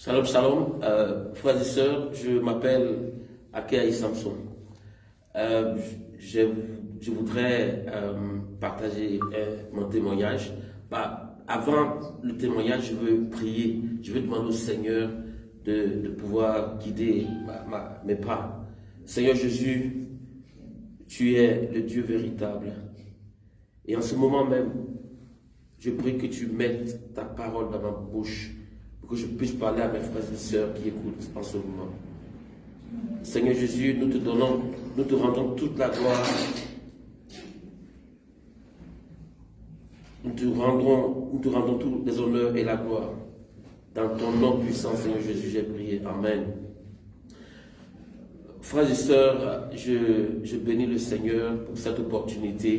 Shalom, shalom. Frères et sœurs, je m'appelle Akeaï Samson. Euh, je, je voudrais partager mon témoignage. Avant le témoignage, je veux prier. Je veux demander au Seigneur de pouvoir guider mes pas. Seigneur Jésus, tu es le Dieu véritable. Et en ce moment même, je prie que tu mettes ta parole dans ma bouche pour que je puisse parler à mes frères et sœurs qui écoutent en ce moment. Seigneur Jésus, nous te rendons toute la gloire. Nous te rendons tous les honneurs et la gloire. Dans ton nom puissant, Seigneur Jésus, j'ai prié. Amen. Frères et sœurs, je bénis le Seigneur pour cette opportunité.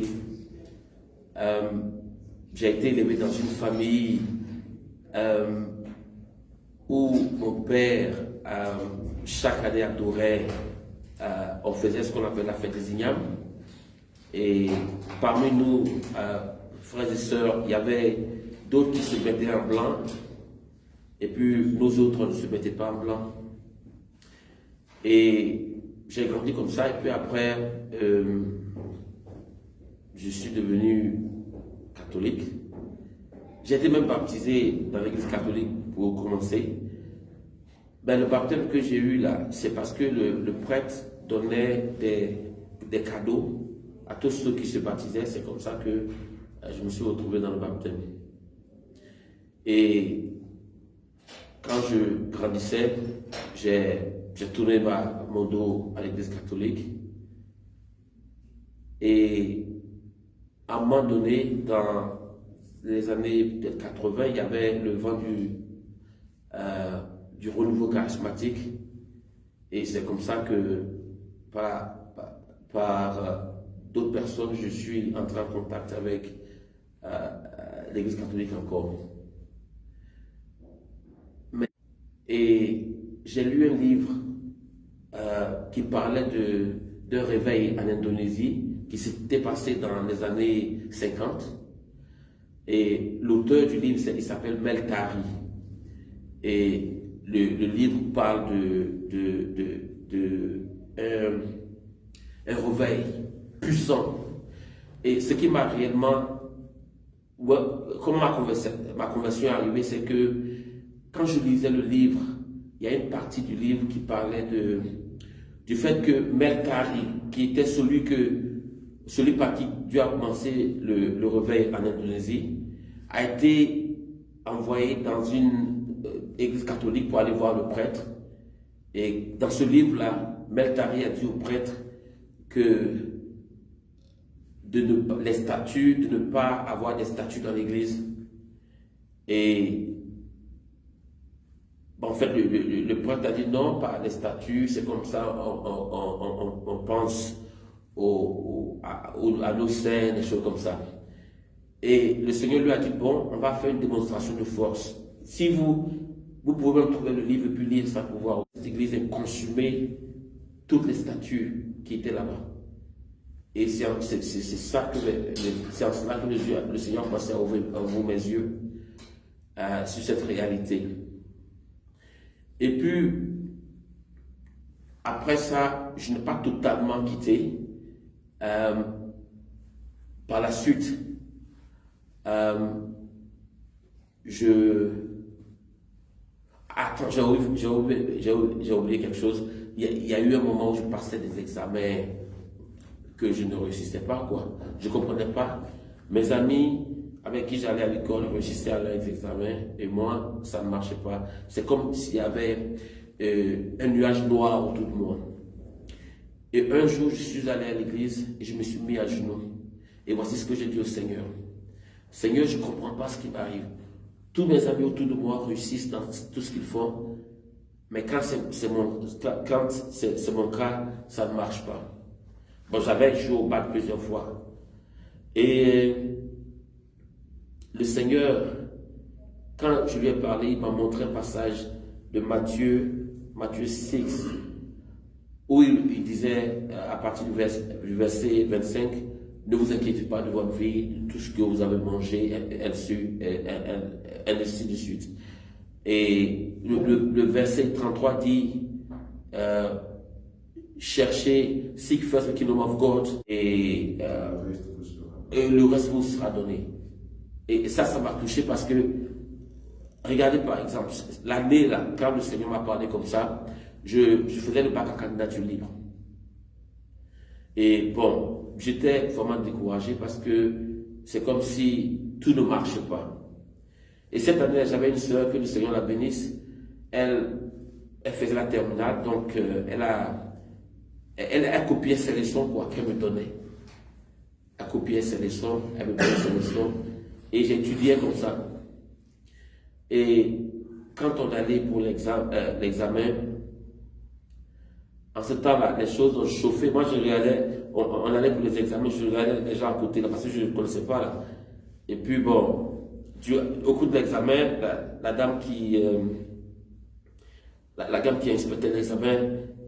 J'ai été élevé dans une famille où mon père, chaque année adorait, on faisait ce qu'on appelle la fête des ignames. Et parmi nous, frères et sœurs, il y avait d'autres qui se mettaient en blanc, et puis nous autres, on ne se mettait pas en blanc. Et j'ai grandi comme ça, et puis après, je suis devenu catholique. J'ai été même baptisé dans l'église catholique pour commencer. Ben, le baptême que j'ai eu là, c'est parce que le prêtre donnait des cadeaux à tous ceux qui se baptisaient. C'est comme ça que je me suis retrouvé dans le baptême. Et quand je grandissais, j'ai tourné mon dos à l'église catholique. Et à un moment donné, dans les années peut-être 80, il y avait le vent du renouveau charismatique. Et c'est comme ça que, par d'autres personnes, je suis entré en contact avec l'Église catholique encore. Et j'ai lu un livre qui parlait d'un réveil en Indonésie qui s'était passé dans les années 50. Et l'auteur du livre, il s'appelle Mel Tari. Et le livre parle un réveil puissant. Et ce qui m'a réellement... Comment ma conversion est arrivée, c'est que quand je lisais le livre, il y a une partie du livre qui parlait du fait que Mel Tari, qui était celui par qui Dieu a commencé le réveil en Indonésie, a été envoyé dans une église catholique pour aller voir le prêtre. Et dans ce livre-là, Mel Tari a dit au prêtre que de ne pas avoir des statues dans l'église. Et en fait, le prêtre a dit non, pas les statues, c'est comme ça, on pense à nos saints, des choses comme ça. Et le Seigneur lui a dit, bon, on va faire une démonstration de force. Si vous pouvez même trouver le livre et puis lire ça pour voir. Cette église a consumé toutes les statues qui étaient là-bas. Et c'est en cela que le Seigneur passait à ouvrir mes yeux sur cette réalité. Et puis, après ça, je n'ai pas totalement quitté. Par la suite, Attends, j'ai oublié quelque chose. Il y a eu un moment où je passais des examens que je ne réussissais pas, quoi. Je ne comprenais pas. Mes amis avec qui j'allais à l'école réussissaient à leurs examens et moi, ça ne marchait pas. C'est comme s'il y avait un nuage noir autour de moi. Et un jour, je suis allé à l'église et je me suis mis à genoux. Et voici ce que j'ai dit au Seigneur. Seigneur, je ne comprends pas ce qui m'arrive. Tous mes amis autour de moi réussissent dans tout ce qu'ils font. Mais quand c'est mon cas, ça ne marche pas. Bon, j'avais joué au bac plusieurs fois. Et le Seigneur, quand je lui ai parlé, il m'a montré un passage de Matthieu 6, où il disait, à partir du verset 25, ne vous inquiétez pas de votre vie, tout ce que vous avez mangé, ainsi de suite. Et le verset 33 dit, cherchez, seek first the kingdom of God, et le reste vous sera donné. Et ça m'a touché parce que, regardez par exemple, l'année là, quand le Seigneur m'a parlé comme ça, je faisais le bac à candidature libre. Et bon, j'étais vraiment découragé parce que c'est comme si tout ne marchait pas. Et cette année, j'avais une sœur, que le Seigneur la bénisse, elle faisait la terminale, donc elle copiait ses leçons quoi qu'elle me donnait. Elle copiait ses leçons, elle me donnait ses leçons, et j'étudiais comme ça. Et quand on allait pour l'examen, en ce temps-là, les choses ont chauffé. Moi, je regardais, on allait pour les examens, je regardais les gens à côté, là, parce que je ne connaissais pas. Là. Et puis, bon, au cours de l'examen, la dame qui inspectait l'examen,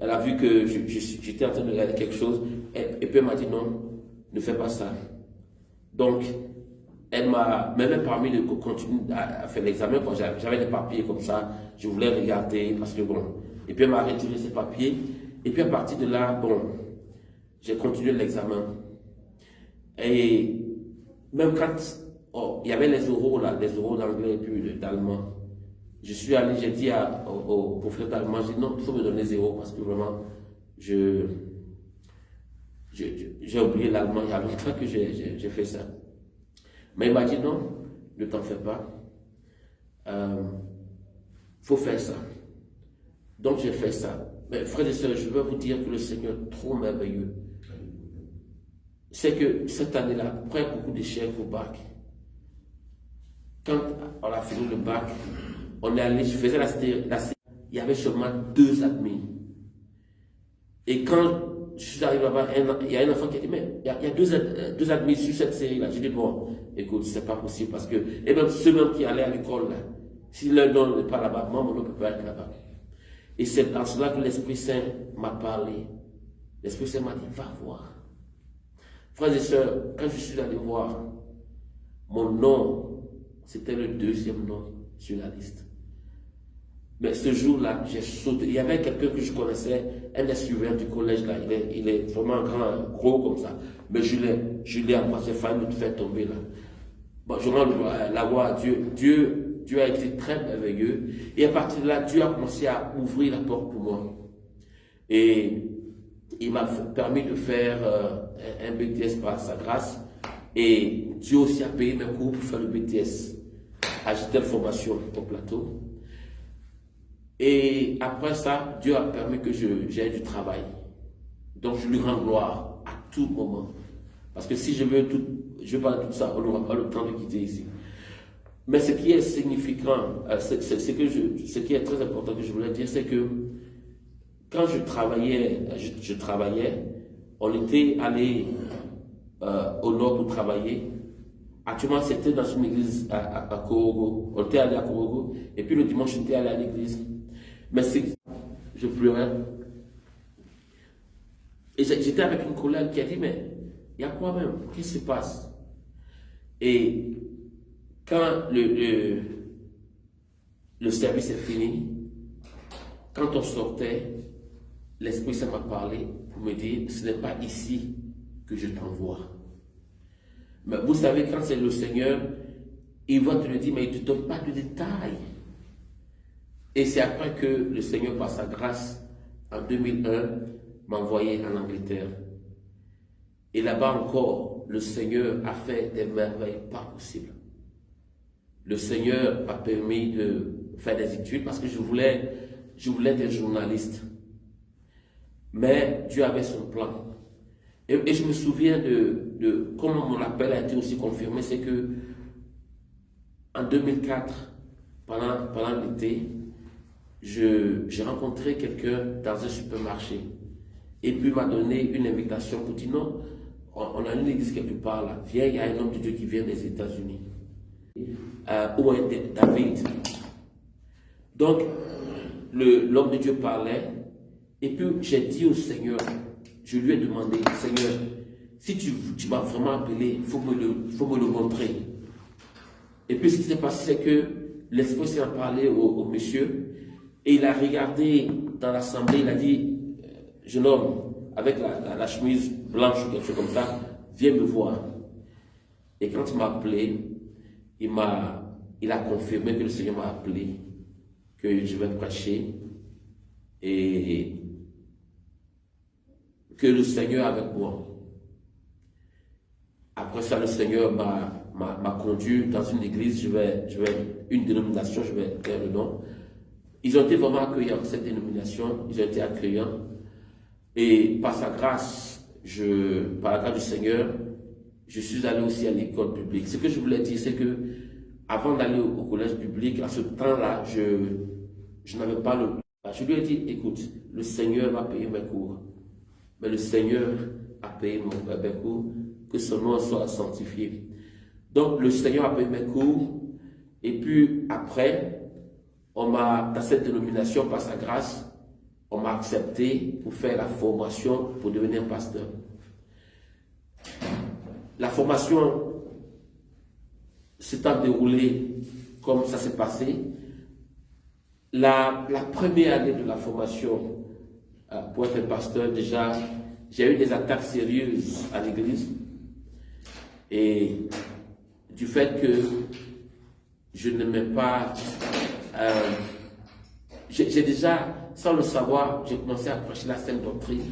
elle a vu que j'étais en train de regarder quelque chose, et puis elle m'a dit non, ne fais pas ça. Donc, elle m'a même permis de continuer à faire l'examen. J'avais des papiers comme ça, je voulais regarder, parce que bon, et puis elle m'a retiré ces papiers. Et puis à partir de là, bon, j'ai continué l'examen. Et même quand il y avait les oraux là, les oraux d'anglais et puis d'allemand, je suis allé, j'ai dit au professeur d'allemand, j'ai dit non, il faut me donner 0 parce que vraiment, j'ai oublié l'allemand, il y a longtemps que j'ai fait ça. Mais il m'a dit non, ne t'en fais pas, faut faire ça. Donc j'ai fait ça. Mais frères et sœurs, je veux vous dire que le Seigneur est trop merveilleux. C'est que cette année-là, après beaucoup d'échecs au bac, quand on a fini le bac, on est allé, je faisais la série, il y avait seulement 2 admis. Et quand je suis arrivé là-bas, il y a un enfant qui a dit, mais il y a deux admis sur cette série-là. J'ai dit, bon, écoute, c'est pas possible parce que, et même ceux qui allaient à l'école, là, si leur nom n'est pas là-bas, moi, mon nom ne peut pas être là-bas. Et c'est dans cela que l'Esprit Saint m'a parlé. L'Esprit Saint m'a dit, va voir. Frères et sœurs, quand je suis allé voir, mon nom, c'était le 2e nom sur la liste. Mais ce jour-là, j'ai sauté. Il y avait quelqu'un que je connaissais, un des surveillants du collège, là. Il est vraiment grand, gros comme ça. Mais je l'ai embrassé, j'ai failli me faire tomber là. Bon, je rends la gloire à Dieu. Dieu a été très merveilleux. Et à partir de là, Dieu a commencé à ouvrir la porte pour moi. Et il m'a permis de faire un BTS par sa grâce. Et Dieu aussi a payé mes cours pour faire le BTS à Gitel Formation au plateau. Et après ça, Dieu a permis que j'ai du travail. Donc je lui rends gloire à tout moment. Parce que si je veux parler de tout ça, on n'aura pas le temps de quitter ici. Mais ce qui est significant, ce qui est très important que je voulais dire, c'est que quand je travaillais, on était allé au nord pour travailler. Actuellement, c'était dans une église à Korogo. On était allé à Korogo. Et puis le dimanche, on était allé à l'église. Mais je pleurais. Et j'étais avec une collègue qui a dit, mais il y a quoi même? Qu'est-ce qui se passe? Et quand le service est fini, quand on sortait, l'Esprit Saint m'a parlé pour me dire, ce n'est pas ici que je t'envoie. Mais vous savez, quand c'est le Seigneur, il va te le dire, mais il ne te donne pas de détails. Et c'est après que le Seigneur, par sa grâce, en 2001, m'a envoyé en Angleterre. Et là-bas encore, le Seigneur a fait des merveilles pas possibles. Le Seigneur m'a permis de faire des études parce que je voulais être journaliste. Mais Dieu avait son plan. Et je me souviens de comment mon appel a été aussi confirmé, c'est que en 2004, pendant l'été, j'ai rencontré quelqu'un dans un supermarché. Et puis il m'a donné une invitation pour dire non, on a une église quelque part là. Viens, il y a un homme de Dieu qui vient des États-Unis. Ou un David. Donc, l'homme de Dieu parlait. Et puis j'ai dit au Seigneur, je lui ai demandé, Seigneur, si tu m'as vraiment appelé, il faut me le montrer. Et puis ce qui s'est passé, c'est que l'Esprit s'est parlé au monsieur et il a regardé dans l'assemblée, il a dit, jeune homme, avec la chemise blanche ou quelque chose comme ça, viens me voir. Et quand il m'a appelé, il a confirmé que le Seigneur m'a appelé, que je vais prêcher et que le Seigneur est avec moi. Après ça, le Seigneur m'a conduit dans une église, une dénomination, je vais dire le nom. Ils ont été vraiment accueillants, cette dénomination, ils ont été accueillants. Et par sa grâce, par la grâce du Seigneur, je suis allé aussi à l'école publique. Ce que je voulais dire, c'est que avant d'aller au collège public, à ce temps-là, je n'avais pas le... Je lui ai dit, écoute, le Seigneur m'a payé mes cours. Mais le Seigneur a payé mes cours, que son nom soit sanctifié. Donc, le Seigneur a payé mes cours. Et puis, après, dans cette dénomination, par sa grâce, on m'a accepté pour faire la formation pour devenir pasteur. La formation s'étant déroulée comme ça s'est passé. La première année de la formation pour être pasteur, déjà, j'ai eu des attaques sérieuses à l'église. Et du fait que je n'aimais pas... j'ai déjà, sans le savoir, j'ai commencé à prêcher la sainte doctrine.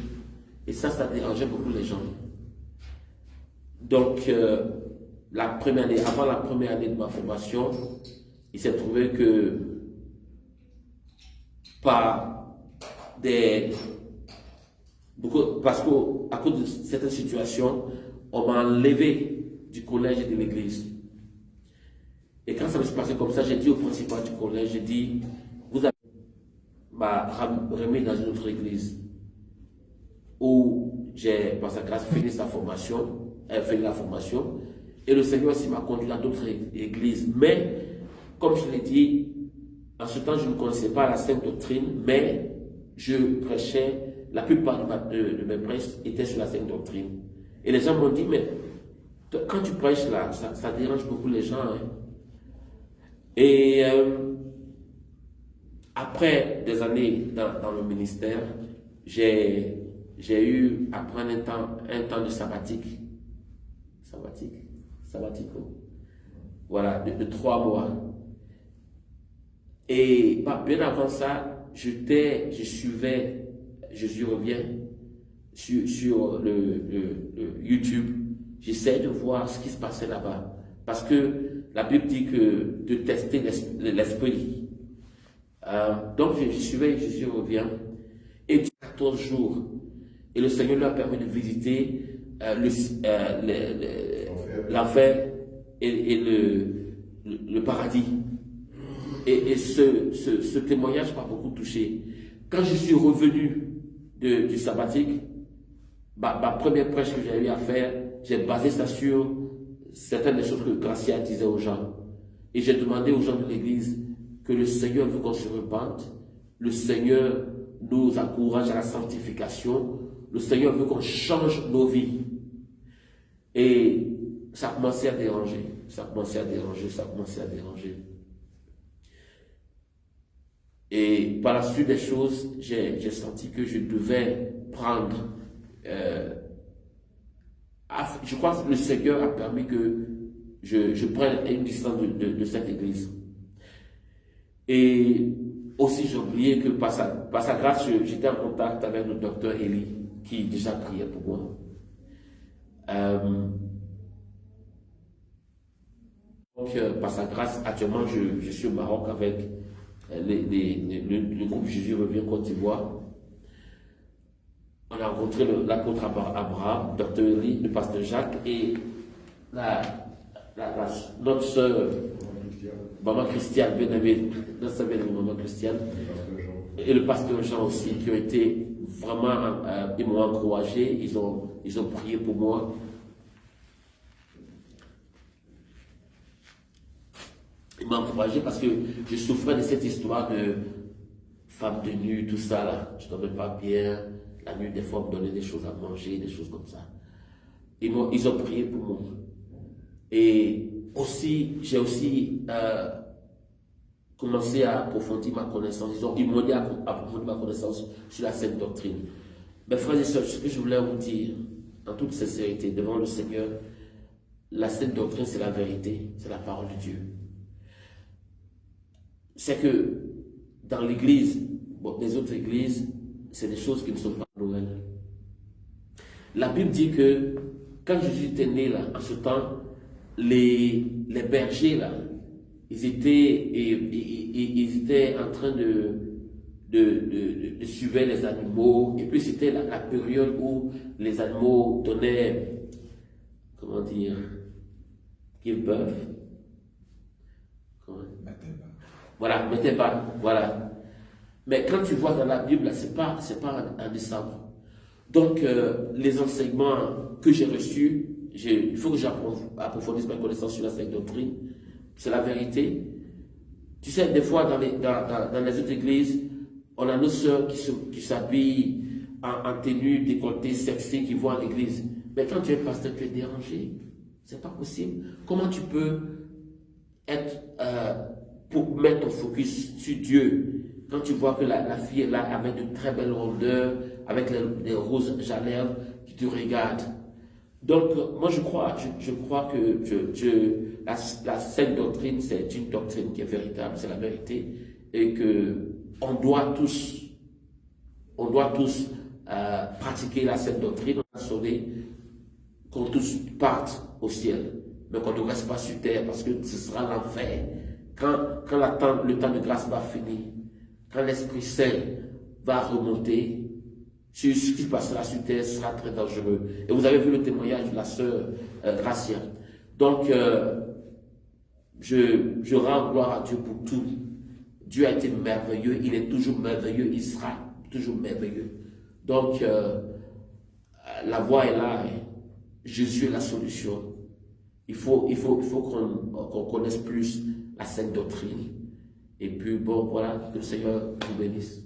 Et ça dérangeait beaucoup les gens. Donc, avant la première année de ma formation, il s'est trouvé que parce qu'à cause de certaines situations, on m'a enlevé du collège et de l'église. Et quand ça s'est passé comme ça, j'ai dit au principal du collège, j'ai dit, vous avez remis dans une autre église où j'ai, par sa grâce, fini la formation, et le Seigneur aussi m'a conduit dans d'autres églises. Mais, comme je l'ai dit, en ce temps, je ne connaissais pas la sainte doctrine, mais je prêchais, la plupart de mes prêches étaient sur la sainte doctrine. Et les gens m'ont dit, mais quand tu prêches là, ça dérange beaucoup les gens. Hein. Et après des années dans le ministère, j'ai eu à prendre un temps de sabbatique. Voilà, de 3 mois. Et bien avant ça, je suivais Jésus revient sur le YouTube. J'essaie de voir ce qui se passait là-bas. Parce que la Bible dit que de tester l'esprit. Donc je suivais Jésus revient. Et 14 jours. Et le Seigneur lui a permis de visiter l'enfer et le paradis. Et ce témoignage m'a beaucoup touché. Quand je suis revenu du sabbatique, ma première prêche que j'ai eu à faire, j'ai basé ça sur certaines des choses que Gracia disait aux gens. Et j'ai demandé aux gens de l'église que le Seigneur veut qu'on se repente, le Seigneur nous encourage à la sanctification, le Seigneur veut qu'on change nos vies. Et ça a commencé à déranger, Et par la suite des choses, j'ai senti que je devais prendre... je crois que le Seigneur a permis que je prenne une distance de cette église. Et aussi, j'ai oublié que par sa grâce, j'étais en contact avec le docteur Eli, qui déjà priait pour moi. Donc, par sa grâce, actuellement, je suis au Maroc avec le groupe Jésus revient Côte d'Ivoire. On a rencontré l'apôtre Abraham, Dr. Eli, le pasteur Jacques et notre soeur, Maman Christiane, notre soeur Maman Christiane, et le pasteur Jean aussi, qui ont été vraiment, ils m'ont encouragé, ils ont prié pour moi. Ils m'ont encouragé parce que je souffrais de cette histoire de femme de nu, tout ça là. Je ne dormais pas bien. La nuit, des fois, on me donnait des choses à manger, des choses comme ça. Ils ont prié pour moi. Et aussi, j'ai aussi commencé à approfondir ma connaissance. Ils m'ont dit à approfondir ma connaissance sur la sainte doctrine. Mes frères et sœurs, ce que je voulais vous dire, en toute sincérité, devant le Seigneur, la sainte doctrine, c'est la vérité, c'est la parole de Dieu. C'est que dans l'église, bon, les autres églises, c'est des choses qui ne sont pas nouvelles. La Bible dit que quand Jésus était né là, en ce temps, les bergers là, ils étaient en train de suivre les animaux, et puis c'était la période où les animaux donnaient, comment dire, give birth. Voilà, mettez pas, voilà. Mais quand tu vois dans la Bible, c'est pas en décembre. Donc, les enseignements que j'ai reçus, il faut que j'approfondisse ma connaissance sur la sainte doctrine. C'est la vérité. Tu sais, des fois, dans les autres églises, on a nos sœurs qui s'habillent en tenue décolletée, sexy, qui vont à l'église. Mais quand tu es pasteur, tu es dérangé. C'est pas possible. Comment tu peux être, pour mettre ton focus sur Dieu, quand tu vois que la fille est là avec de très belles rondeurs, avec les roses à lèvres qui te regardent. Donc, moi je crois que la sainte doctrine, c'est une doctrine qui est véritable, c'est la vérité, et que on doit tous pratiquer la sainte doctrine, on a sonné, qu'on tous partent au ciel, mais qu'on ne reste pas sur terre, parce que ce sera l'enfer. Quand le temps de grâce va finir, quand l'Esprit Saint va remonter, ce qui se passera sur terre sera très dangereux. Et vous avez vu le témoignage de la sœur Gracia. Donc, je rends gloire à Dieu pour tout. Dieu a été merveilleux, il est toujours merveilleux, il sera toujours merveilleux. Donc, la voie est là, Jésus est la solution. Il faut qu'on connaisse plus la sainte doctrine. Et puis, bon, voilà, que le Seigneur vous bénisse.